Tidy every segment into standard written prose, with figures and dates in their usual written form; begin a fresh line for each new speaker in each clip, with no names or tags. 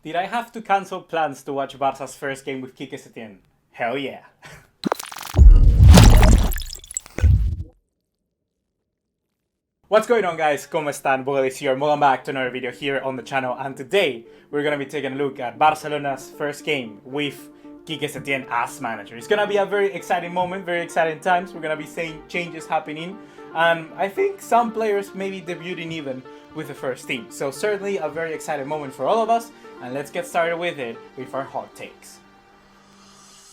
Did I have to cancel plans to watch Barca's first game with Quique Setien? Hell yeah. What's going on, guys? ¿Cómo están? BugaLuis here. Welcome back to another video here on the channel, and today we're gonna be taking a look at Barcelona's first game with Quique Setien as manager. It's gonna be a very exciting moment, very exciting times. We're gonna be seeing changes happening, and I think some players maybe debuting even with the first team. So certainly a very exciting moment for all of us, and let's get started with it with our hot takes.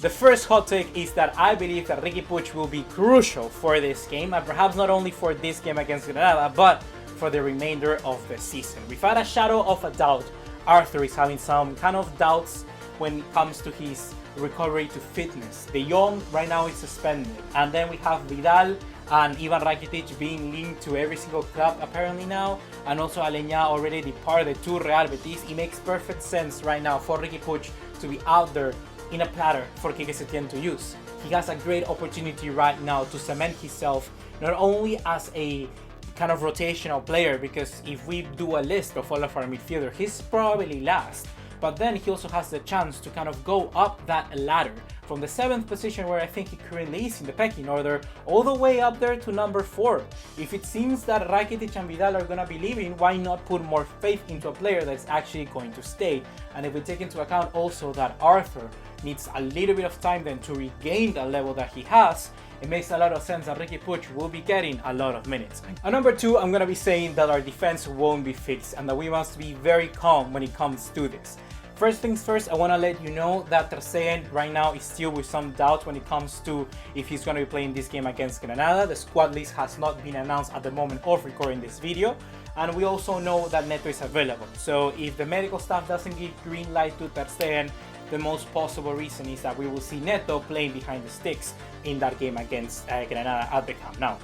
The first hot take is that I believe that Riqui Puig will be crucial for this game, and perhaps not only for this game against Granada, but for the remainder of the season. Without a shadow of a doubt, Arthur is having some kind of doubts when it comes to his recovery to fitness. De Jong right now is suspended, and then we have Vidal and Ivan Rakitic being linked to every single club apparently now, and also Aleñá already departed to Real Betis. It makes perfect sense right now for Riqui Puig to be out there in a platter for Quique Setien to use. He has a great opportunity right now to cement himself not only as a kind of rotational player, because if we do a list of all of our midfielders, he's probably last, but then he also has the chance to kind of go up that ladder from the 7th position, where I think he currently is in the pecking order, all the way up there to number 4. If it seems that Rakitic and Vidal are gonna be leaving, why not put more faith into a player that's actually going to stay? And if we take into account also that Arthur needs a little bit of time then to regain the level that he has, it makes a lot of sense that Riqui Puig will be getting a lot of minutes. And number 2, I'm gonna be saying that our defense won't be fixed and that we must be very calm when it comes to this. First things first, I want to let you know that Ter Stegen right now is still with some doubt when it comes to if he's going to be playing this game against Granada. The squad list has not been announced at the moment of recording this video, and we also know that Neto is available. So if the medical staff doesn't give green light to Ter Stegen, the most possible reason is that we will see Neto playing behind the sticks in that game against Granada at the Camp Nou.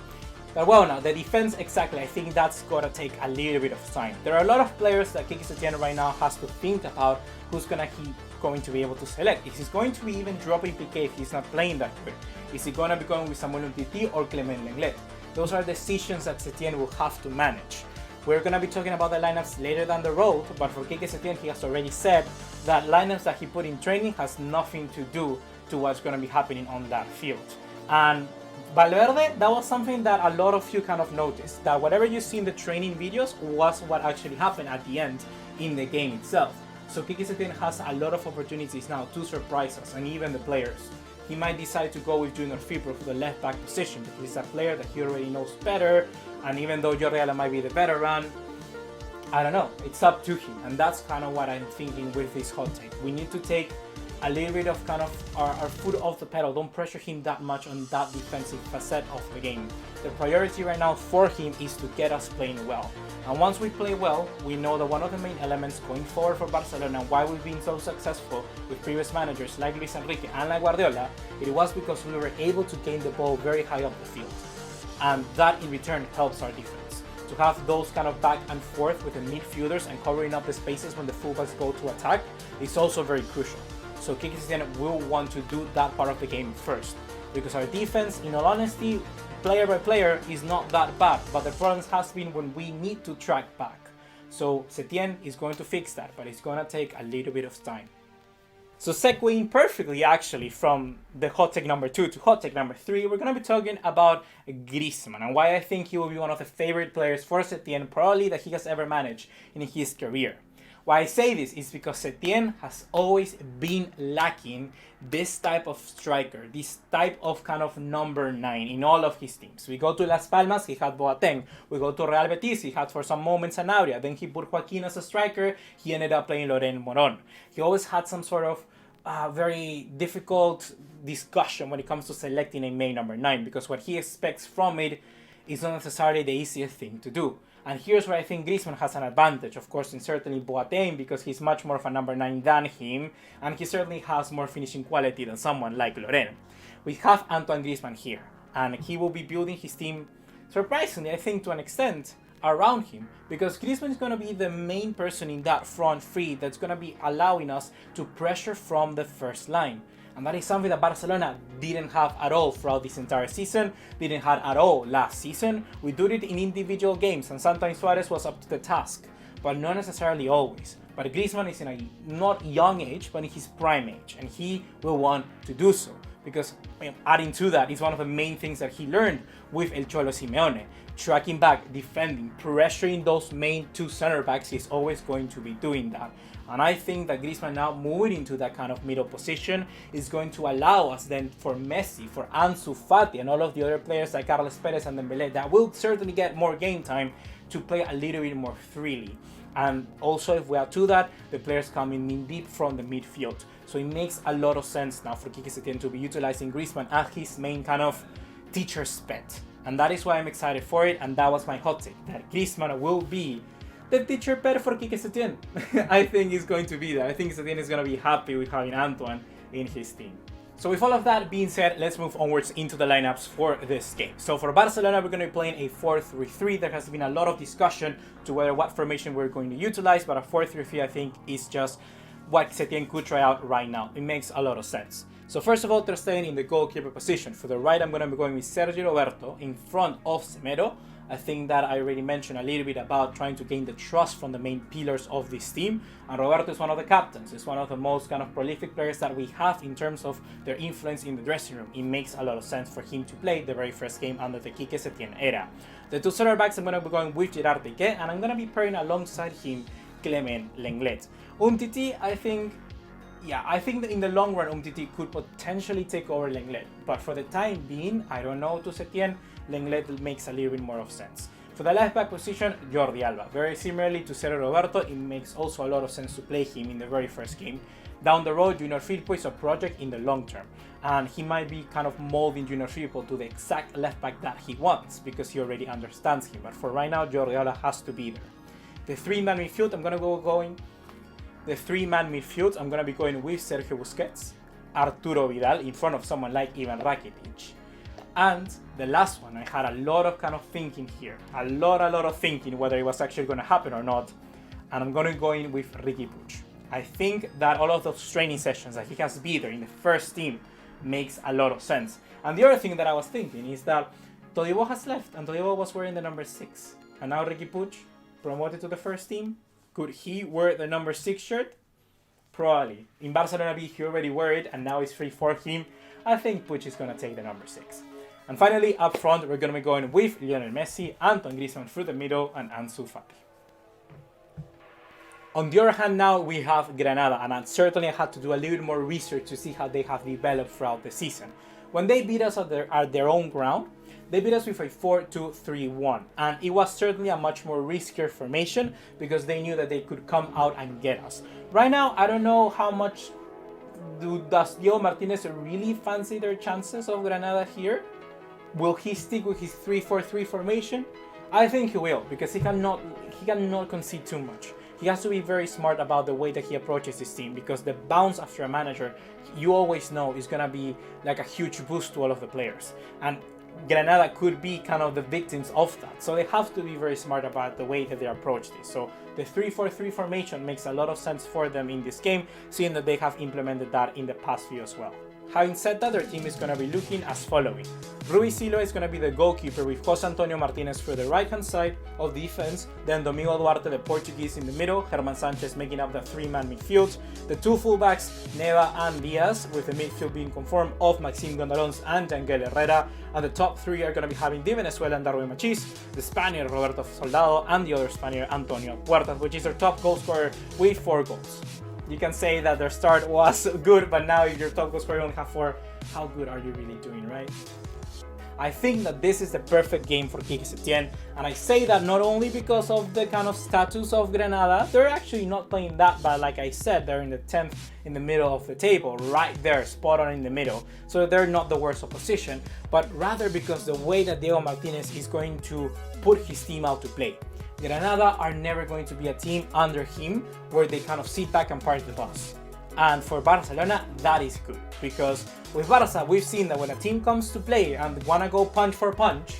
But well, now the defense, exactly, I think that's gotta take a little bit of time. There are a lot of players that Quique Setien right now has to think about who's going to be able to select. Is he going to be even dropping Piqué if he's not playing that good? Is he going to be going with Samuel Umtiti or Clement Lenglet? Those are decisions that Setien will have to manage. We're going to be talking about the lineups later down the road, but for Quique Setien, he has already said that lineups that he put in training has nothing to do to what's going to be happening on that field. And Valverde, that was something that a lot of you kind of noticed, that whatever you see in the training videos was what actually happened at the end in the game itself. So Quique Setien has a lot of opportunities now to surprise us, and even the players. He might decide to go with Junior Firpo for the left back position because he's a player that he already knows better, and even though Jordi Alba might be the better run, I don't know, it's up to him, and that's kind of what I'm thinking with this hot take. We need to take a little bit of kind of our foot off the pedal. Don't pressure him that much on that defensive facet of the game. The priority right now for him is to get us playing well. And once we play well, we know that one of the main elements going forward for Barcelona, why we've been so successful with previous managers like Luis Enrique and like Guardiola, it was because we were able to gain the ball very high up the field. And that in return helps our defense. To have those kind of back and forth with the midfielders and covering up the spaces when the fullbacks go to attack is also very crucial. So Quique Setien will want to do that part of the game first, because our defense, in all honesty, player by player, is not that bad, but the problem has been when we need to track back. So Setien is going to fix that, but it's going to take a little bit of time. So segueing perfectly actually from the hot take number 2 to hot take number 3, we're going to be talking about Griezmann and why I think he will be one of the favorite players for Setien probably that he has ever managed in his career. Why I say this is because Setien has always been lacking this type of striker, this type of kind of number 9 in all of his teams. We go to Las Palmas, he had Boateng. We go to Real Betis, he had for some moments Sanabria. Then he put Joaquin as a striker, he ended up playing Loren Moron. He always had some sort of very difficult discussion when it comes to selecting a main number 9, because what he expects from it is not necessarily the easiest thing to do. And here's where I think Griezmann has an advantage, of course, and certainly Boateng, because he's much more of a number 9 than him, and he certainly has more finishing quality than someone like Loren. We have Antoine Griezmann here, and he will be building his team, surprisingly, I think, to an extent, around him, because Griezmann is going to be the main person in that front three that's going to be allowing us to pressure from the first line. And that is something that Barcelona didn't have at all throughout this entire season, didn't have at all last season. We did it in individual games, and sometimes Suarez was up to the task, but not necessarily always. But Griezmann is in a not young age, but in his prime age, and he will want to do so. Because adding to that is one of the main things that he learned with El Cholo Simeone. Tracking back, defending, pressuring those main two center backs, he's always going to be doing that. And I think that Griezmann now moving into that kind of middle position is going to allow us then for Messi, for Ansu Fati, and all of the other players like Carles Perez and Dembélé that will certainly get more game time to play a little bit more freely. And also, if we add to that, the players coming in deep from the midfield. So it makes a lot of sense now for Quique Setien to be utilizing Griezmann as his main kind of teacher's pet. And that is why I'm excited for it, and that was my hot take, that Griezmann will be the teacher pet for Quique Setien. I think he's going to be that. I think Setien is going to be happy with having Antoine in his team. So with all of that being said, let's move onwards into the lineups for this game. So for Barcelona, we're going to be playing a 4-3-3. There has been a lot of discussion to whether what formation we're going to utilize, but a 4-3-3 I think is just what Setien could try out right now. It makes a lot of sense. So first of all, they're staying in the goalkeeper position. For the right, I'm going to be going with Sergio Roberto in front of Semedo. I think that I already mentioned a little bit about trying to gain the trust from the main pillars of this team. And Roberto is one of the captains. It's one of the most kind of prolific players that we have in terms of their influence in the dressing room. It makes a lot of sense for him to play the very first game under the Quique Setien era. The two center backs, I'm going to be going with Gerard Piqué, and I'm going to be pairing alongside him Clement Lenglet. Umtiti, I think that in the long run, Umtiti could potentially take over Lenglet. But for the time being, I don't know, to Setien, Lenglet makes a little bit more of sense. For the left back position, Jordi Alba. Very similarly to Sergio Roberto, it makes also a lot of sense to play him in the very first game. Down the road, Junior Firpo is a project in the long term. And he might be kind of molding Junior Firpo to the exact left back that he wants, because he already understands him. But for right now, Jordi Alba has to be there. The three-man midfield, I'm going to be going with Sergio Busquets, Arturo Vidal in front of someone like Ivan Rakitic. And the last one, I had a lot of kind of thinking here. A lot of thinking whether it was actually going to happen or not. And I'm going to go in with Riqui Puig. I think that all of those training sessions that he has been there in the first team makes a lot of sense. And the other thing that I was thinking is that Todibo has left and Todibo was wearing the number 6. And now Riqui Puig, promoted to the first team, could he wear the number 6 shirt? Probably. In Barcelona B, he already wore it and now it's free for him. I think Puig is going to take the number 6. And finally, up front, we're going to be going with Lionel Messi, Antoine Griezmann through the middle, and Ansu Fati. On the other hand, now we have Granada, and I certainly had to do a little bit more research to see how they have developed throughout the season. When they beat us at their own ground, they beat us with a 4-2-3-1, and it was certainly a much more riskier formation because they knew that they could come out and get us. Right now, I don't know how much does Diego Martinez really fancy their chances of Granada here. Will he stick with his 3-4-3 formation? I think he will, because he cannot concede too much. He has to be very smart about the way that he approaches this team, because the bounce after a manager, you always know, is going to be like a huge boost to all of the players. And Granada could be kind of the victims of that. So they have to be very smart about the way that they approach this. So the 3-4-3 formation makes a lot of sense for them in this game, seeing that they have implemented that in the past few as well. Having said that, their team is going to be looking as following. Rui Silo is going to be the goalkeeper with Jose Antonio Martinez for the right hand side of the defense, then Domingo Duarte, the Portuguese, in the middle, German Sanchez making up the three-man midfield, the two fullbacks, Neva and Diaz, with the midfield being conformed of Maxime Gondalons and Yangel Herrera, and the top three are going to be having the Venezuelan Darwin Machis, the Spaniard Roberto Soldado, and the other Spaniard Antonio Puertas, which is their top goal scorer with 4 goals. You can say that their start was good, but now if your top goal scorer only have 4, how good are you really doing, right? I think that this is the perfect game for Quique Setien, and I say that not only because of the kind of status of Granada. They're actually not playing that bad. Like I said, they're in the 10th in the middle of the table, right there, spot on in the middle. So they're not the worst opposition, but rather because the way that Diego Martinez is going to put his team out to play. Granada are never going to be a team under him where they kind of sit back and park the bus. And for Barcelona, that is good, because with Barca, we've seen that when a team comes to play and wanna go punch for punch,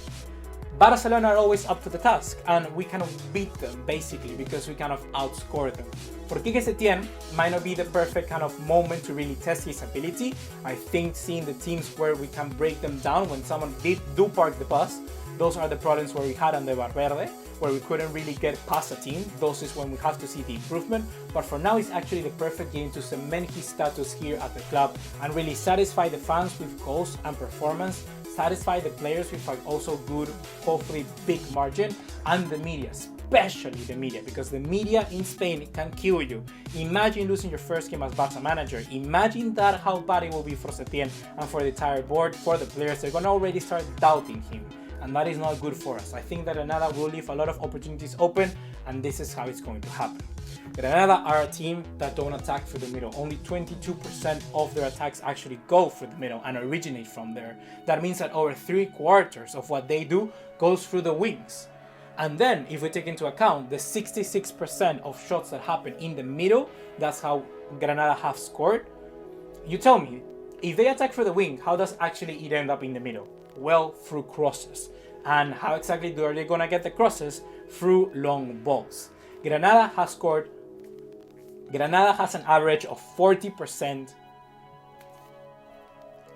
Barcelona are always up to the task, and we kind of beat them basically because we kind of outscore them. For Quique Setien, might not be the perfect kind of moment to really test his ability. I think seeing the teams where we can break them down when someone do park the bus Those are the problems where we had on the Valverde, where we couldn't really get past a team. Those is when we have to see the improvement. But for now, it's actually the perfect game to cement his status here at the club and really satisfy the fans with goals and performance, satisfy the players with an also good, hopefully big margin, and the media, especially the media, because the media in Spain can kill you. Imagine losing your first game as Barca manager. Imagine that how bad it will be for Setien and for the entire board, for the players. They're gonna already start doubting him, and that is not good for us. I think that Granada will leave a lot of opportunities open, and this is how it's going to happen. Granada are a team that don't attack through the middle. Only 22% of their attacks actually go through the middle and originate from there. That means that over 3/4 of what they do goes through the wings. And then if we take into account the 66% of shots that happen in the middle, that's how Granada have scored. You tell me, if they attack through the wing, how does actually it end up in the middle? Well, through crosses. And how exactly are they gonna get the crosses? Through long balls. Granada has an average of 40%.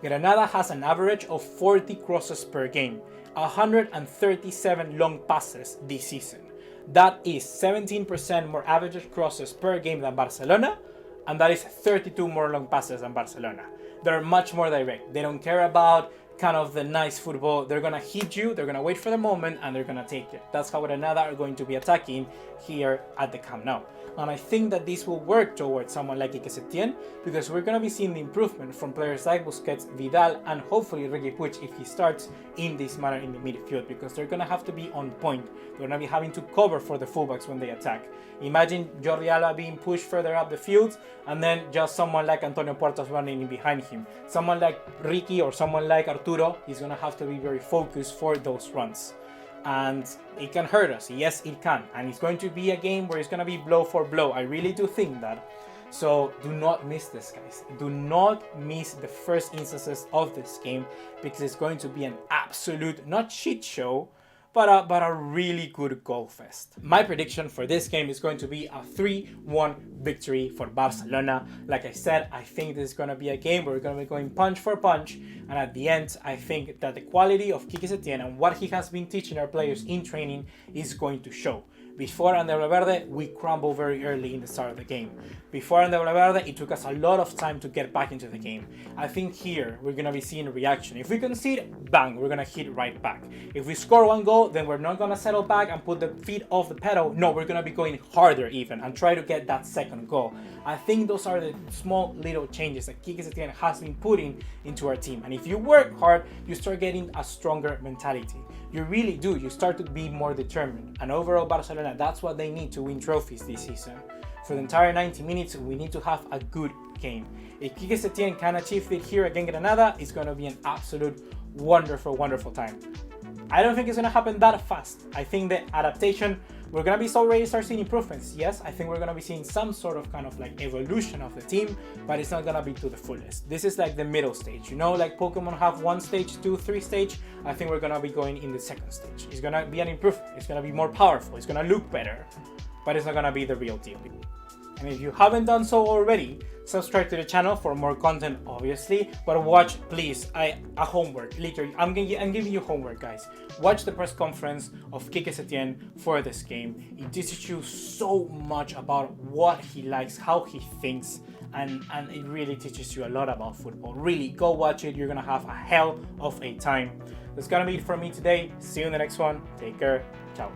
Granada has an average of 40 crosses per game, 137 long passes this season. That is 17% more average crosses per game than Barcelona, and that is 32 more long passes than Barcelona. They're much more direct. They don't care about kind of the nice football. They're gonna hit you, they're gonna wait for the moment, and they're gonna take it. That's how Granada are going to be attacking here at the Camp Nou. And I think that this will work towards someone like Quique Setien, because we're gonna be seeing the improvement from players like Busquets, Vidal, and hopefully Riqui Puig if he starts in this manner in the midfield, because they're gonna have to be on point. They're gonna be having to cover for the fullbacks when they attack. Imagine Jordi Alba being pushed further up the field, and then just someone like Antonio Puertas running in behind him. Someone like Riqui or someone like Arturo is gonna have to be very focused for those runs. And it can hurt us. Yes, it can. And it's going to be a game where it's going to be blow for blow. I really do think that. So do not miss this, guys. Do not miss the first instances of this game, because it's going to be an absolute, not shit show, but a really good goal fest. My prediction for this game is going to be a 3-1 victory for Barcelona. Like I said, I think this is going to be a game where we're going to be going punch for punch, and at the end, I think that the quality of Quique Setien and what he has been teaching our players in training is going to show. Before under Valverde, we crumbled very early in the start of the game. Before under Valverde, it took us a lot of time to get back into the game. I think here, we're going to be seeing a reaction. If we concede, bang, we're going to hit right back. If we score one goal, then we're not going to settle back and put the feet off the pedal. No, we're going to be going harder even and try to get that second goal. I think those are the small little changes that Quique Setien has been putting into our team. And if you work hard, you start getting a stronger mentality. You really do. You start to be more determined. And overall, Barcelona, that's what they need to win trophies this season. For the entire 90 minutes, we need to have a good game. If Quique Setien can achieve it here against Granada, it's going to be an absolute wonderful, wonderful time. I don't think it's going to happen that fast. I think the adaptation, we're going to be already start seeing improvements. Yes, I think we're going to be seeing some sort of kind of like evolution of the team, but it's not going to be to the fullest. This is like the middle stage, you know, like Pokemon have 1 stage, 2, 3 stage. I think we're going to be going in the 2nd stage. It's going to be an improvement. It's going to be more powerful. It's going to look better, but it's not going to be the real deal. And if you haven't done so already, subscribe to the channel for more content, obviously, but watch, please, a homework. Literally, I'm giving you homework, guys. Watch the press conference of Quique Setien for this game. It teaches you so much about what he likes, how he thinks, and it really teaches you a lot about football. Really, go watch it. You're gonna have a hell of a time. That's gonna be it for me today. See you in the next one. Take care. Ciao.